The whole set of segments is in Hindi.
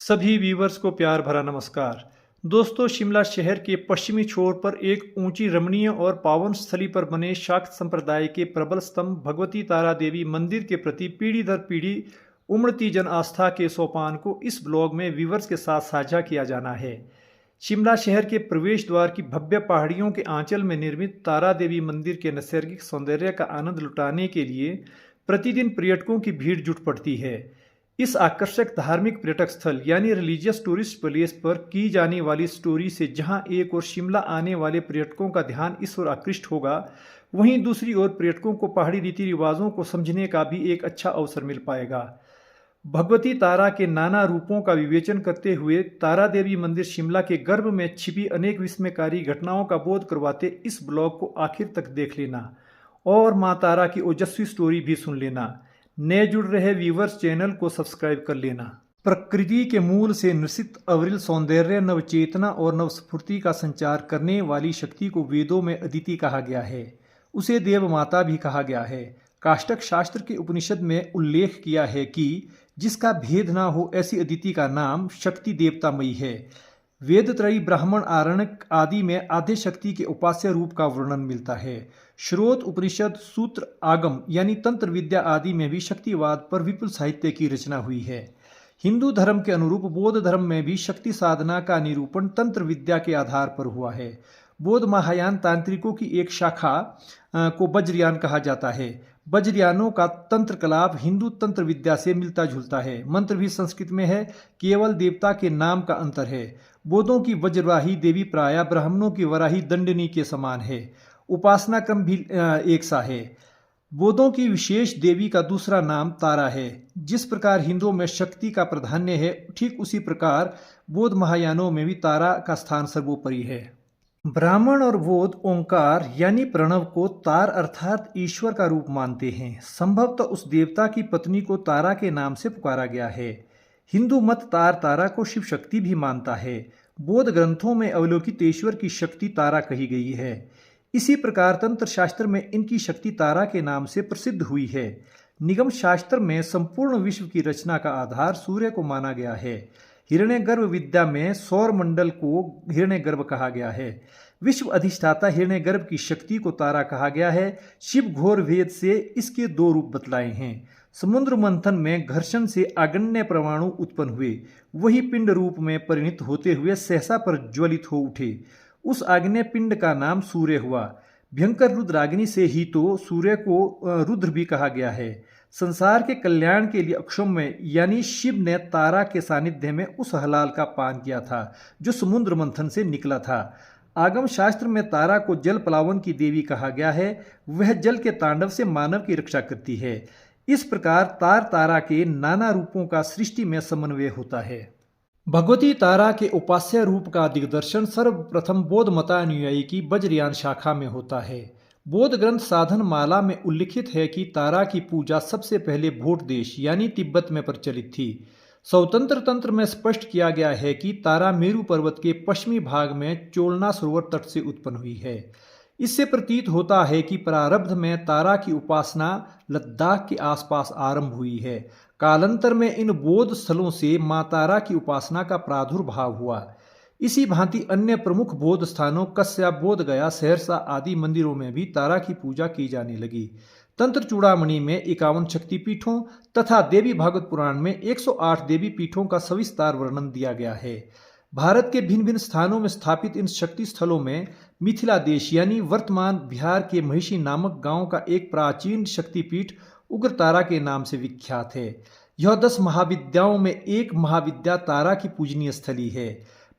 सभी व्यूवर्स को प्यार भरा नमस्कार। दोस्तों, शिमला शहर के पश्चिमी छोर पर एक ऊंची रमणीय और पावन स्थली पर बने शाक्त संप्रदाय के प्रबल स्तंभ भगवती तारा देवी मंदिर के प्रति पीढ़ी दर पीढ़ी उमड़ती जन आस्था के सोपान को इस ब्लॉग में व्यूवर्स के साथ साझा किया जाना है। शिमला शहर के प्रवेश द्वार की भव्य पहाड़ियों के आंचल में निर्मित तारा देवी मंदिर के नैसर्गिक सौंदर्य का आनंद लुटाने के लिए प्रतिदिन पर्यटकों की भीड़ जुट पड़ती है। इस आकर्षक धार्मिक पर्यटक स्थल यानी रिलीजियस टूरिस्ट प्लेस पर की जाने वाली स्टोरी से जहां एक ओर शिमला आने वाले पर्यटकों का ध्यान इस ओर आकृष्ट होगा, वहीं दूसरी ओर पर्यटकों को पहाड़ी रीति रिवाजों को समझने का भी एक अच्छा अवसर मिल पाएगा। भगवती तारा के नाना रूपों का विवेचन करते हुए तारा देवी मंदिर शिमला के गर्भ में छिपी अनेक विस्मयकारी घटनाओं का बोध करवाते इस ब्लॉग को आखिर तक देख लेना और माँ तारा की ओजस्वी स्टोरी भी सुन लेना। नए जुड़ रहे व्यूवर्स चैनल को सब्सक्राइब कर लेना। प्रकृति के मूल से निश्चित अविरल सौंदर्य, नवचेतना और नवस्फूर्ति का संचार करने वाली शक्ति को वेदों में अदिति कहा गया है। उसे देव माता भी कहा गया है। काष्टक शास्त्र के उपनिषद में उल्लेख किया है कि जिसका भेद ना हो ऐसी अदिति का नाम शक्ति देवतामयी है। वेद त्रयी, ब्राह्मण, आरण्यक आदि में आद्य शक्ति के उपास्य रूप का वर्णन मिलता है। श्रोत, उपनिषद, सूत्र, आगम यानी तंत्र विद्या आदि में भी शक्तिवाद पर विपुल साहित्य की रचना हुई है। हिंदू धर्म के अनुरूप बौद्ध धर्म में भी शक्ति साधना का निरूपण तंत्र विद्या के आधार पर हुआ है। बौद्ध महायान तांत्रिकों की एक शाखा को वज्रयान कहा जाता है। वज्रयानों का तंत्र कलाप हिंदू तंत्र विद्या से मिलता जुलता है। मंत्र भी संस्कृत में है, केवल देवता के नाम का अंतर है। बौद्धों की वज्रवाही देवी प्राय ब्राह्मणों की वराही दंडनी के समान है। उपासना क्रम भी एक सा है। बौद्धों की विशेष देवी का दूसरा नाम तारा है। जिस प्रकार हिंदुओं में शक्ति का प्राधान्य है, ठीक उसी प्रकार बौद्ध महायानों में भी तारा का स्थान सर्वोपरि है। ब्राह्मण और बौद्ध ओंकार यानी प्रणव को तार अर्थात ईश्वर का रूप मानते हैं। संभवतः उस देवता की पत्नी को तारा के नाम से पुकारा गया है। हिंदू मत तारा को शिव शक्ति भी मानता है। बौद्ध ग्रंथों में अवलोकित ईश्वर की शक्ति तारा कही गई है। इसी प्रकार तंत्र शास्त्र में इनकी शक्ति तारा के नाम से प्रसिद्ध हुई है। निगम शास्त्र में संपूर्ण विश्व की रचना का आधार सूर्य को माना गया है। हिरण्यगर्भ विद्या में सौर मंडल को हिरण्यगर्भ कहा गया है। विश्व अधिष्ठाता हिरण्यगर्भ की शक्ति को तारा कहा गया है। शिव घोर वेद से इसके दो रूप बतलाए हैं। समुद्र मंथन में घर्षण से अगण्य परमाणु उत्पन्न हुए, वही पिंड रूप में परिणत होते हुए सहसा पर ज्वलित हो उठे। उस आग्नेय पिंड का नाम सूर्य हुआ। भयंकर रुद्राग्नि से ही तो सूर्य को रुद्र भी कहा गया है। संसार के कल्याण के लिए अक्षौम्य यानी शिव ने तारा के सानिध्य में उस हलाल का पान किया था जो समुद्र मंथन से निकला था। आगम शास्त्र में तारा को जल प्लावन की देवी कहा गया है। वह जल के तांडव से मानव की रक्षा करती है। इस प्रकार तारा के नाना रूपों का सृष्टि में समन्वय होता है। भगवती तारा के उपास्य रूप का दिग्दर्शन सर्वप्रथम बौद्ध मतानुयायी की वज्रयान शाखा में होता है। बौद्ध ग्रंथ साधन माला में उल्लिखित है कि तारा की पूजा सबसे पहले भोट देश यानी तिब्बत में प्रचलित थी। स्वतंत्र तंत्र में स्पष्ट किया गया है कि तारा मेरु पर्वत के पश्चिमी भाग में चोलना सरोवर तट से उत्पन्न हुई है। इससे प्रतीत होता है कि प्रारब्ध में तारा की उपासना लद्दाख के आसपास आरंभ हुई है। कालांतर में इन बौद्ध स्थलों से मां तारा की उपासना का प्रादुर्भाव हुआ। इसी भांति अन्य प्रमुख बौद्ध स्थानों कस्या, बोध गया, सहरसा आदि मंदिरों में भी तारा की पूजा की जाने लगी। तंत्र चूड़ामणि में 51 शक्तिपीठों तथा देवी भागवत पुराण में 108 देवी पीठों का सविस्तार वर्णन दिया गया है। भारत के भिन्न भिन्न स्थानों में स्थापित इन शक्ति स्थलों में मिथिला देश यानी वर्तमान बिहार के महिषी नामक गांव का एक प्राचीन शक्तिपीठ उग्रतारा के नाम से विख्यात है। यह 10 महाविद्याओं में एक महाविद्या तारा की पूजनीय स्थली है।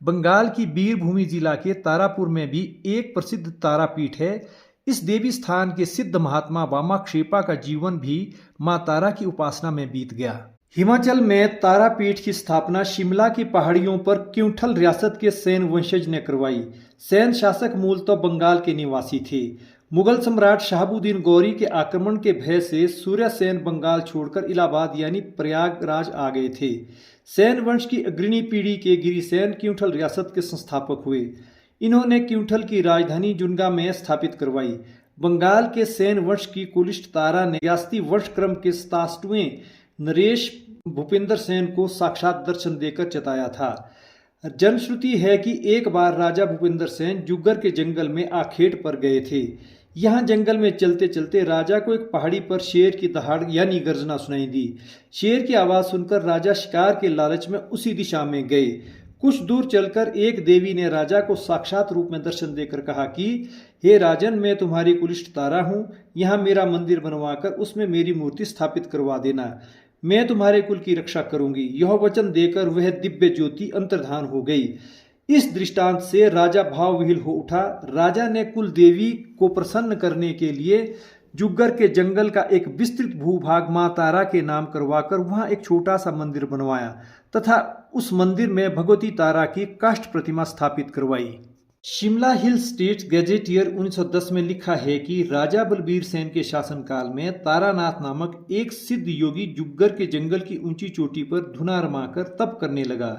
बंगाल की बीरभूमि जिला के तारापुर में भी एक प्रसिद्ध तारापीठ है। इस देवी स्थान के सिद्ध महात्मा वामाक्षेपा का जीवन भी मां तारा की उपासना में बीत गया। हिमाचल में तारापीठ की स्थापना शिमला की पहाड़ियों पर क्यूंठल रियासत के सेन वंशज ने करवाई। सेन शासक मूलतः बंगाल के निवासी थे। मुगल सम्राट शहाबुद्दीन गौरी के आक्रमण के भय से सूर्य सेन बंगाल छोड़कर इलाहाबाद यानी प्रयागराज आ गए थे। सेन वंश की अग्रणी पीढ़ी के गिरिसेन क्यूंठल रियासत के संस्थापक हुए। इन्होंने क्यूंठल की राजधानी जुनगा में स्थापित करवाई। बंगाल के सेन वंश की कुलिष्ठ तारा ने रियासती वंश क्रम के 67वें नरेश भूपेंद्र सेन को साक्षात दर्शन देकर चताया था। जनश्रुति है कि एक बार राजा भूपेंद्र सेन जुग्गर के जंगल में आखेट पर गए थे। यहाँ जंगल में चलते चलते राजा को एक पहाड़ी पर शेर की दहाड़ यानी गर्जना सुनाई दी। शेर की आवाज सुनकर राजा शिकार के लालच में उसी दिशा में गए। कुछ दूर चलकर एक देवी ने राजा को साक्षात रूप में दर्शन देकर कहा कि हे राजन, मैं तुम्हारी कुलिष्ट तारा हूँ। यहाँ मेरा मंदिर बनवाकर उसमें मेरी मूर्ति स्थापित करवा देना। मैं तुम्हारे कुल की रक्षा करूंगी। यह वचन देकर वह दिव्य ज्योति अंतर्धान हो गई। इस दृष्टांत से राजा भावविह्वल हो उठा। राजा ने कुल देवी को प्रसन्न करने के लिए जुग्गर के जंगल का एक विस्तृत भूभाग मां तारा के नाम करवाकर वहां एक छोटा सा मंदिर बनवाया तथा उस मंदिर में भगवती तारा की काष्ठ प्रतिमा स्थापित करवाई। शिमला हिल स्टेट गैजेटियर 1910 में लिखा है कि राजा बलबीर सेन के शासनकाल में तारानाथ नामक एक सिद्ध योगी जुग्गर के जंगल की ऊंची चोटी पर धुना रमाकर तप करने लगा।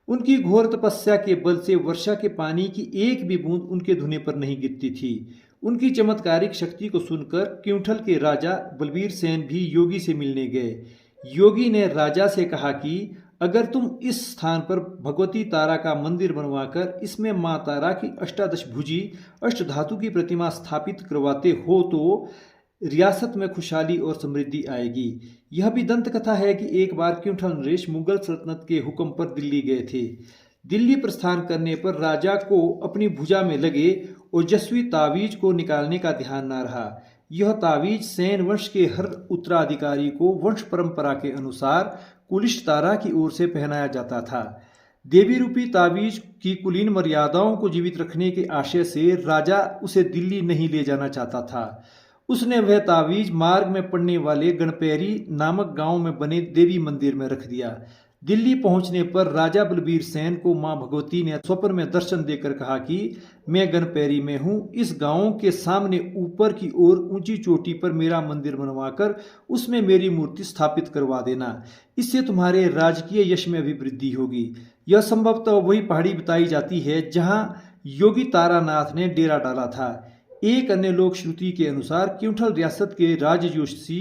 उनकी घोर तपस्या के बल से वर्षा के पानी की एक भी बूंद उनके धुने पर नहीं गिरती थी। उनकी चमत्कारिक शक्ति को सुनकर क्यूंठल के राजा बलबीर सेन भी योगी से मिलने गए। योगी ने राजा से कहा कि अगर तुम इस स्थान पर भगवती तारा का मंदिर बनवाकर इसमें मां तारा की अष्टादश भुजी अष्टधातु की प्रतिमा स्थापित करवाते हो तो रियासत में खुशहाली और समृद्धि आएगी। यह भी दंत कथा है कि एक बार क्यूंठल नरेश मुगल सल्तनत के हुक्म पर दिल्ली गए थे। दिल्ली प्रस्थान करने पर राजा को अपनी भुजा में लगे ओजस्वी तावीज को निकालने का ध्यान न रहा। यह तावीज सेन वंश के हर उत्तराधिकारी को वंश परंपरा के अनुसार कुलिष्ट तारा की ओर से पहनाया जाता था। देवी रूपी तावीज की कुलीन मर्यादाओं को जीवित रखने के आशय से राजा उसे दिल्ली नहीं ले जाना चाहता था। उसने वह तावीज मार्ग में पड़ने वाले गणपेरी नामक गांव में बने देवी मंदिर में रख दिया। दिल्ली पहुंचने पर राजा बलबीर सेन को मां भगवती ने स्वप्न में दर्शन देकर कहा कि मैं गणपेरी में हूं। इस गांव के सामने ऊपर की ओर ऊंची चोटी पर मेरा मंदिर बनवाकर उसमें मेरी मूर्ति स्थापित करवा देना। इससे तुम्हारे राजकीय यश में भी वृद्धि होगी। यह संभवतः वही पहाड़ी बताई जाती है जहां योगी तारानाथ ने डेरा डाला था। एक अन्य लोक श्रुति के अनुसार क्यूंठल रियासत के राजज्योतिषी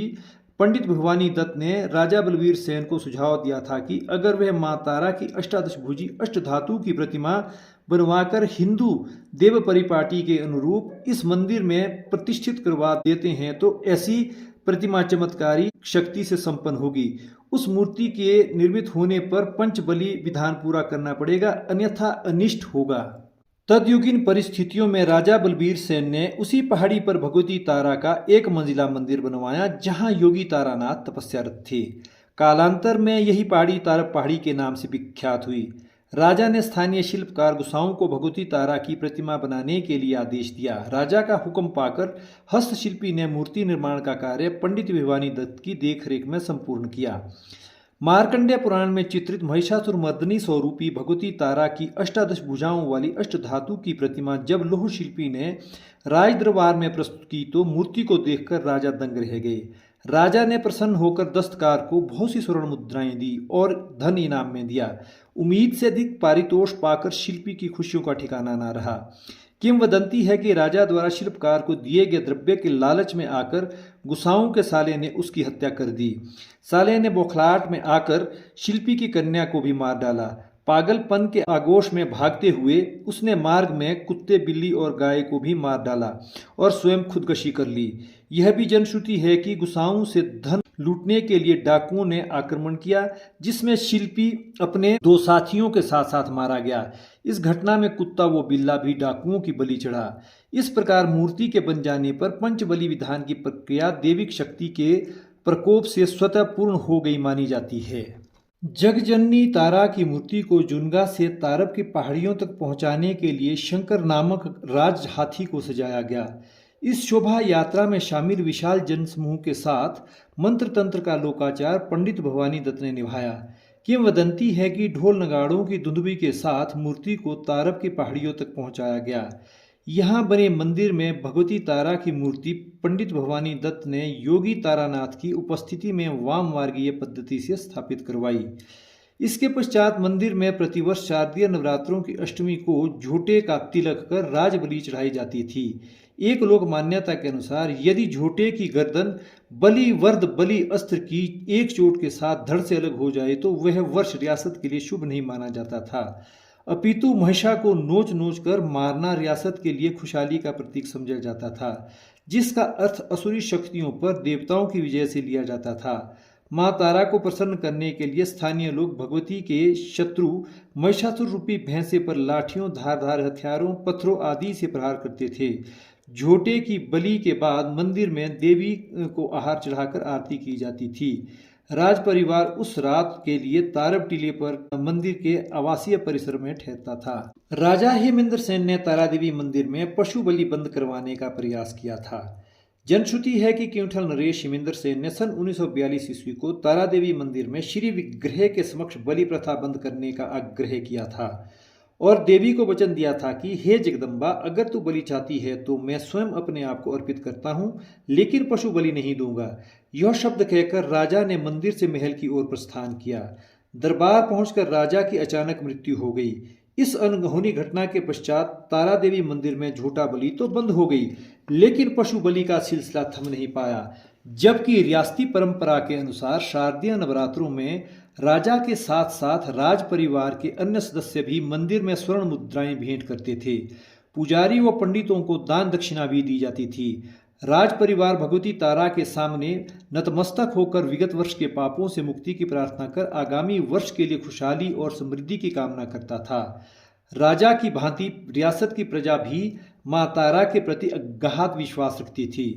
पंडित भवानी दत्त ने राजा बलबीर सेन को सुझाव दिया था कि अगर वह मां तारा की अष्टादश भुजी अष्टधातु की प्रतिमा बनवाकर हिंदू देव परिपाटी के अनुरूप इस मंदिर में प्रतिष्ठित करवा देते हैं तो ऐसी प्रतिमा चमत्कारी शक्ति से संपन्न होगी। उस मूर्ति के निर्मित होने पर पंचबली विधान पूरा करना पड़ेगा, अन्यथा अनिष्ट होगा। तदयुगीन परिस्थितियों में राजा बलबीर सेन ने उसी पहाड़ी पर भगवती तारा का एक मंजिला मंदिर बनवाया जहां योगी तारानाथ तपस्यारत थे। कालांतर में यही पहाड़ी तारा पहाड़ी के नाम से विख्यात हुई। राजा ने स्थानीय शिल्पकार गुसाओं को भगवती तारा की प्रतिमा बनाने के लिए आदेश दिया। राजा का हुक्म पाकर हस्तशिल्पी ने मूर्ति निर्माण का कार्य पंडित भिवानी दत्त की देखरेख में संपूर्ण किया। मार्कंडेय पुराण में चित्रित महिषासुर मर्दनी स्वरूपी भगवती तारा की अष्टादश भुजाओं वाली अष्टधातु की प्रतिमा जब लौह शिल्पी ने राज दरबार में प्रस्तुत की तो मूर्ति को देखकर राजा दंग रह गए। राजा ने प्रसन्न होकर दस्तकार को बहुत सी स्वर्ण मुद्राएं दी और धन इनाम में दिया। उम्मीद से अधिक पारितोष पाकर शिल्पी की खुशियों का ठिकाना न रहा। किंवदंती है कि राजा द्वारा शिल्पकार को दिए गए द्रव्य के लालच में आकर गुसाओं के साले ने उसकी हत्या कर दी। साले ने बौखलाहट में आकर शिल्पी की कन्या को भी मार डाला। पागलपन के आगोश में भागते हुए उसने मार्ग में कुत्ते, बिल्ली और गाय को भी मार डाला और स्वयं खुदकशी कर ली। यह भी जनश्रुति है कि गुसाओं से धन लूटने के लिए डाकुओं ने आक्रमण किया, जिसमें शिल्पी अपने दो साथियों के साथ साथ मारा गया। इस घटना में कुत्ता व बिल्ला भी डाकुओं की बलि चढ़ा। इस प्रकार मूर्ति के बन जाने पर पंचबली विधान की प्रक्रिया दैविक शक्ति के प्रकोप से स्वतः पूर्ण हो गई मानी जाती है। जगजननी तारा की मूर्ति को जुनगा से तारब की पहाड़ियों तक पहुंचाने के लिए शंकर नामक राज हाथी को सजाया गया। इस शोभा यात्रा में शामिल विशाल जनसमूह के साथ मंत्र तंत्र का लोकाचार पंडित भवानी दत्त ने निभाया। किंवदंती है कि ढोल नगाड़ों की धुंधुबी के साथ मूर्ति को तारब की पहाड़ियों तक पहुंचाया गया। यहाँ बने मंदिर में भगवती तारा की मूर्ति पंडित भवानी दत्त ने योगी तारानाथ की उपस्थिति में वाम मार्गीय पद्धति से स्थापित करवाई। इसके पश्चात मंदिर में प्रतिवर्ष शारदीय नवरात्रों की अष्टमी को झोटे का तिलक कर राज बलि चढ़ाई जाती थी। एक लोक मान्यता के अनुसार यदि झोटे की गर्दन बलि वर्द बलि अस्त्र की एक चोट के साथ धड़ से अलग हो जाए तो वह वर्ष रियासत के लिए शुभ नहीं माना जाता था, अपितु महिषा को नोच नोच कर मारना रियासत के लिए खुशहाली का प्रतीक समझा जाता था, जिसका अर्थ असुरी शक्तियों पर देवताओं की विजय से लिया जाता था। मां तारा को प्रसन्न करने के लिए स्थानीय लोग भगवती के शत्रु महिषासुर रूपी भैंसे पर लाठियों, धारदार हथियारों, पत्थरों आदि से प्रहार करते थे। झोटे की बलि के बाद मंदिर में देवी को आहार चढ़ाकर आरती की जाती थी। राज परिवार उस रात के लिए तारब टीले पर मंदिर के आवासीय परिसर में ठहरता था। राजा हेमेंद्र सेन ने तारा देवी मंदिर में पशु बलि बंद करवाने का प्रयास किया था। जनश्रुति है कि केयूंठल नरेश हेमेंद्र सेन ने सन 1942 ईस्वी को तारा देवी मंदिर में श्री विग्रह के समक्ष बलि प्रथा बंद करने का आग्रह किया था और देवी को वचन दिया था कि हे जगदम्बा, अगर तू बलि चाहती है तो मैं स्वयं अपने आप को अर्पित करता हूँ, लेकिन पशु बलि नहीं दूंगा। यह शब्द कहकर राजा ने मंदिर से महल की ओर प्रस्थान किया। दरबार पहुंचकर राजा की अचानक मृत्यु हो गई। इस अनहोनी घटना के पश्चात तारा देवी मंदिर में झूठा बलि तो बंद हो गई, लेकिन पशु बलि का सिलसिला थम नहीं पाया। जबकि रियासती परंपरा के अनुसार शारदीय नवरात्रों में राजा के साथ साथ राज परिवार के अन्य सदस्य भी मंदिर में स्वर्ण मुद्राएं भेंट करते थे। पुजारी व पंडितों को दान दक्षिणा भी दी जाती थी। राज परिवार भगवती तारा के सामने नतमस्तक होकर विगत वर्ष के पापों से मुक्ति की प्रार्थना कर आगामी वर्ष के लिए खुशहाली और समृद्धि की कामना करता था। राजा की भांति रियासत की प्रजा भी मां तारा के प्रति अगाध विश्वास रखती थी।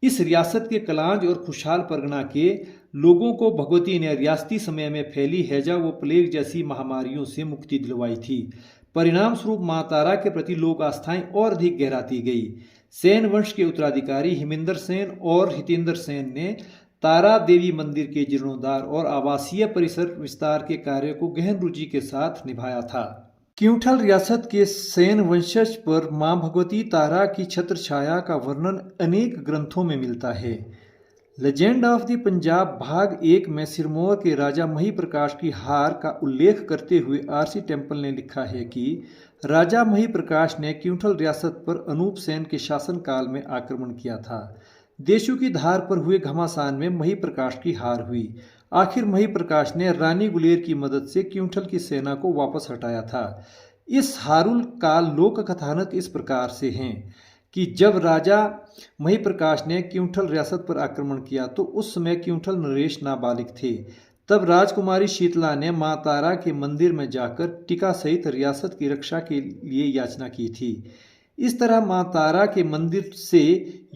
इस रियासत के कलांज और खुशहाल परगना के लोगों को भगवती ने रियासती समय में फैली हैजा व प्लेग जैसी महामारियों से मुक्ति दिलवाई थी। परिणाम स्वरूप मां तारा के प्रति लोक आस्थाएं और अधिक गहराती गई। सेन वंश के उत्तराधिकारी हेमेंद्र सेन और हितेंद्र सेन ने तारा देवी मंदिर के जीर्णोद्धार और आवासीय परिसर विस्तार के कार्य को गहन रुचि के साथ निभाया था। केयूंठल रियासत के सेन वंशज पर मां भगवती तारा की छत्र छाया का वर्णन अनेक ग्रंथों में मिलता है। लेजेंड ऑफ द पंजाब भाग 1 में सिरमौर के राजा महिप्रकाश की हार का उल्लेख करते हुए आरसी टेम्पल ने लिखा है कि राजा महिप्रकाश ने केयूंठल रियासत पर अनूप सेन के शासनकाल में आक्रमण किया था। देशों की धार पर हुए घमासान में महिप्रकाश की हार हुई। आखिर महिप्रकाश ने रानी गुलेर की मदद से केयूंठल की सेना को वापस हटाया था। इस हारुल काल लोक कथानक इस प्रकार से हैं कि जब राजा महिप्रकाश ने केयूंठल रियासत पर आक्रमण किया तो उस समय केयूंठल नरेश नाबालिग थे। तब राजकुमारी शीतला ने मां तारा के मंदिर में जाकर टीका सहित रियासत की रक्षा के लिए याचना की थी। इस तरह मां तारा के मंदिर से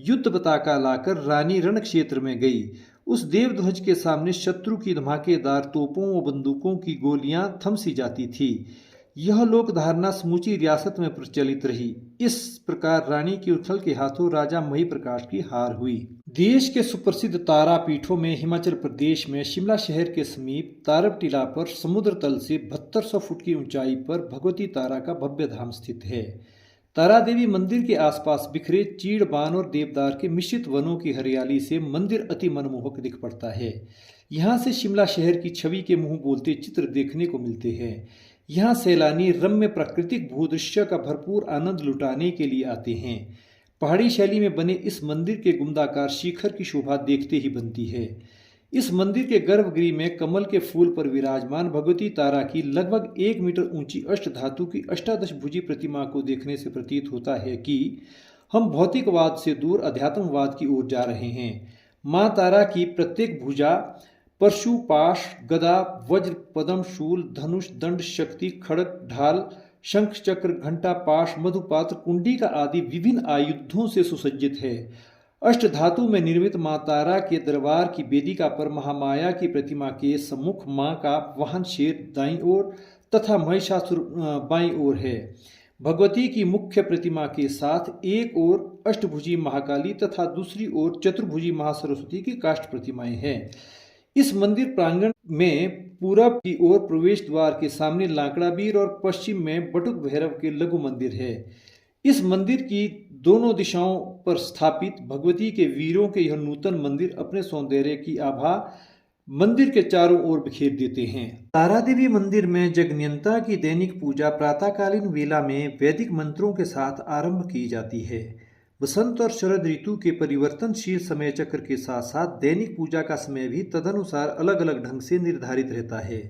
युद्ध पताका लाकर रानी रण क्षेत्र में गई। उस देवध्वज के सामने शत्रु की धमाकेदार तोपों व बंदूकों की गोलियां थमसी जाती थी। यह लोक धारणा समूची रियासत में प्रचलित रही। इस प्रकार रानी केयूंठल के हाथों राजा महिप्रकाश की हार हुई। देश के सुप्रसिद्ध तारा पीठों में हिमाचल प्रदेश में शिमला शहर के समीप तारब टीला पर समुद्र तल से 7200 फुट की ऊंचाई पर भगवती तारा का भव्य धाम स्थित है। तारा देवी मंदिर के आसपास बिखरे चीड़, बान और देवदार के मिश्रित वनों की हरियाली से मंदिर अति मनमोहक दिख पड़ता है। यहाँ से शिमला शहर की छवि के मुंह बोलते चित्र देखने को मिलते हैं। यहाँ सैलानी रम्य प्राकृतिक भूदृश्य का भरपूर आनंद लुटाने के लिए आते हैं। पहाड़ी शैली में बने इस मंदिर के गुंदाकार शिखर की शोभा देखते ही बनती है। इस मंदिर के गर्भगृह में कमल के फूल पर विराजमान भगवती तारा की लगभग 1 मीटर ऊंची अष्टधातु की अष्टादश भुजी प्रतिमा को देखने से प्रतीत होता है कि हम भौतिकवाद से दूर अध्यात्मवाद की ओर जा रहे हैं। मां तारा की प्रत्येक भुजा परशु, पाश, गदा, वज्र, पद्म, शूल, धनुष, दंड, शक्ति, खड़ग, ढाल, शंख, चक्र, घंटा, पाश, मधुपात्र, कुंडिका आदि विभिन्न आयुधों से सुसज्जित है। अष्टधातु में निर्मित मां तारा के दरबार की वेदिका पर महामाया की प्रतिमा के सम्मुख मां का वाहन शेर दाईं ओर तथा महिषासुर बाईं ओर है। भगवती की मुख्य प्रतिमा के साथ एक ओर अष्टभुजी महाकाली तथा दूसरी ओर चतुर्भुजी महासरस्वती की काष्ठ प्रतिमाएं हैं। इस मंदिर प्रांगण में पूरब की ओर प्रवेश द्वार के सामने लाकड़ाबीर और पश्चिम में बटुक भैरव के लघु मंदिर है। इस मंदिर की दोनों दिशाओं पर स्थापित भगवती के वीरों के यह नूतन मंदिर अपने सौंदर्य की आभा मंदिर के चारों ओर बिखेर देते हैं। तारा देवी मंदिर में जगन्यता की दैनिक पूजा प्रातःकालीन वेला में वैदिक मंत्रों के साथ आरंभ की जाती है। बसंत और शरद ऋतु के परिवर्तनशील समय चक्र के साथ साथ दैनिक पूजा का समय भी तदनुसार अलग अलग ढंग से निर्धारित रहता है।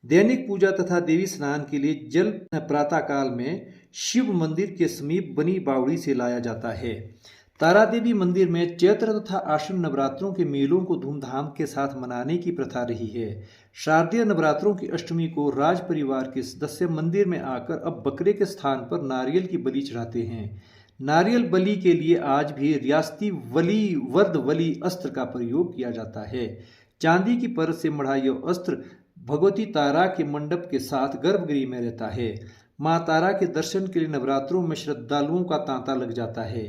दैनिक पूजा तथा देवी स्नान के लिए जल प्रातःकाल में शिव मंदिर के समीप बनी बावड़ी से लाया जाता है। तारा देवी मंदिर में चैत्र तथा आश्विन नवरात्रों के मेलों को धूमधाम के साथ मनाने की प्रथा रही है। शारदीय नवरात्रों की अष्टमी को राज परिवार के सदस्य मंदिर में आकर अब बकरे के स्थान पर नारियल की बलि चढ़ाते हैं। नारियल बलि के लिए आज भी रियासती वली वर्द वली अस्त्र का प्रयोग किया जाता है। चांदी की परत से मढ़ा यह अस्त्र भगवती तारा के मंडप के साथ गर्भगृह में रहता है। मां तारा के दर्शन के लिए नवरात्रों में श्रद्धालुओं का तांता लग जाता है।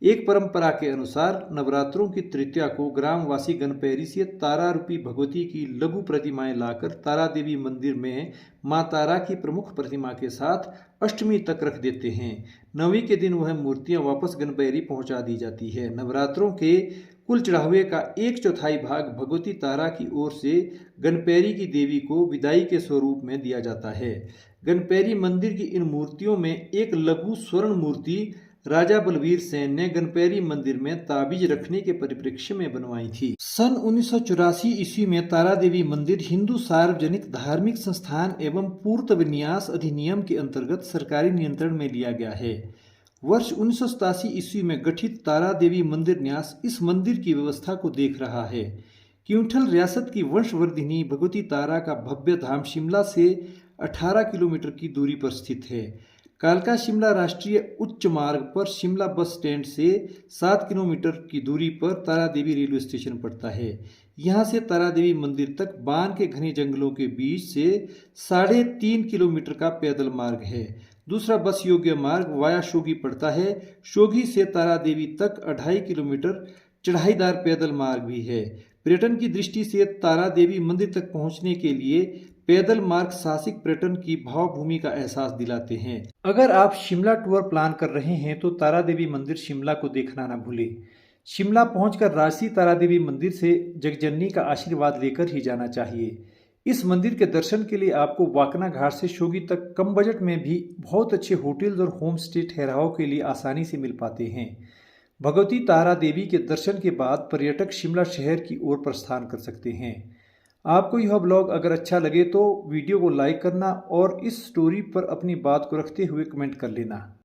एक परंपरा के अनुसार नवरात्रों की तृतीया को ग्रामवासी गणपैरी से तारा रूपी भगवती की लघु प्रतिमाएं लाकर तारा देवी मंदिर में मां तारा की प्रमुख प्रतिमा के साथ अष्टमी तक रख देते हैं। नवमी के दिन वह मूर्तियां वापस गणपैरी पहुंचा दी जाती है। नवरात्रों के कुल चढ़ावे का 1/4 भाग भगवती तारा की ओर से गणपैरी की देवी को विदाई के स्वरूप में दिया जाता है। गणपैरी मंदिर की इन मूर्तियों में एक लघु स्वर्ण मूर्ति राजा बलबीर सेन ने गणपैरी मंदिर में ताबीज रखने के परिप्रेक्ष्य में बनवाई थी। सन 1984 ईस्वी में तारा देवी मंदिर हिंदू सार्वजनिक धार्मिक संस्थान एवं पूर्त विन्यास अधिनियम के अंतर्गत सरकारी नियंत्रण में लिया गया है। वर्ष 1987 ईस्वी में गठित तारा देवी मंदिर न्यास इस मंदिर की व्यवस्था को देख रहा है। क्यूंठल रियासत की वंशवर्धिनी भगवती तारा का भव्य धाम शिमला से 18 किलोमीटर की दूरी पर स्थित है। कालका शिमला राष्ट्रीय उच्च मार्ग पर शिमला बस स्टैंड से 7 किलोमीटर की दूरी पर तारा देवी रेलवे स्टेशन पड़ता है। यहाँ से तारा देवी मंदिर तक बान के घने जंगलों के बीच से 3.5 किलोमीटर का पैदल मार्ग है। दूसरा बस योग्य मार्ग वाया शोगी पड़ता है। शोगी से तारा देवी तक 2.5 किलोमीटर चढ़ाईदार पैदल मार्ग भी है। पर्यटन की दृष्टि से तारा देवी मंदिर तक पहुंचने के लिए पैदल मार्ग साहसिक पर्यटन की भावभूमि का एहसास दिलाते हैं। अगर आप शिमला टूर प्लान कर रहे हैं तो तारा देवी मंदिर शिमला को देखना ना भूलें। शिमला पहुंचकर राजसी तारा देवी मंदिर से जगजननी का आशीर्वाद लेकर ही जाना चाहिए। इस मंदिर के दर्शन के लिए आपको वाकना घाट से शोगी तक कम बजट में भी बहुत अच्छे होटल्स और होम स्टे ठहराव के लिए आसानी से मिल पाते हैं। भगवती तारा देवी के दर्शन के बाद पर्यटक शिमला शहर की ओर प्रस्थान कर सकते हैं। आपको यह ब्लॉग अगर अच्छा लगे तो वीडियो को लाइक करना और इस स्टोरी पर अपनी बात को रखते हुए कमेंट कर लेना।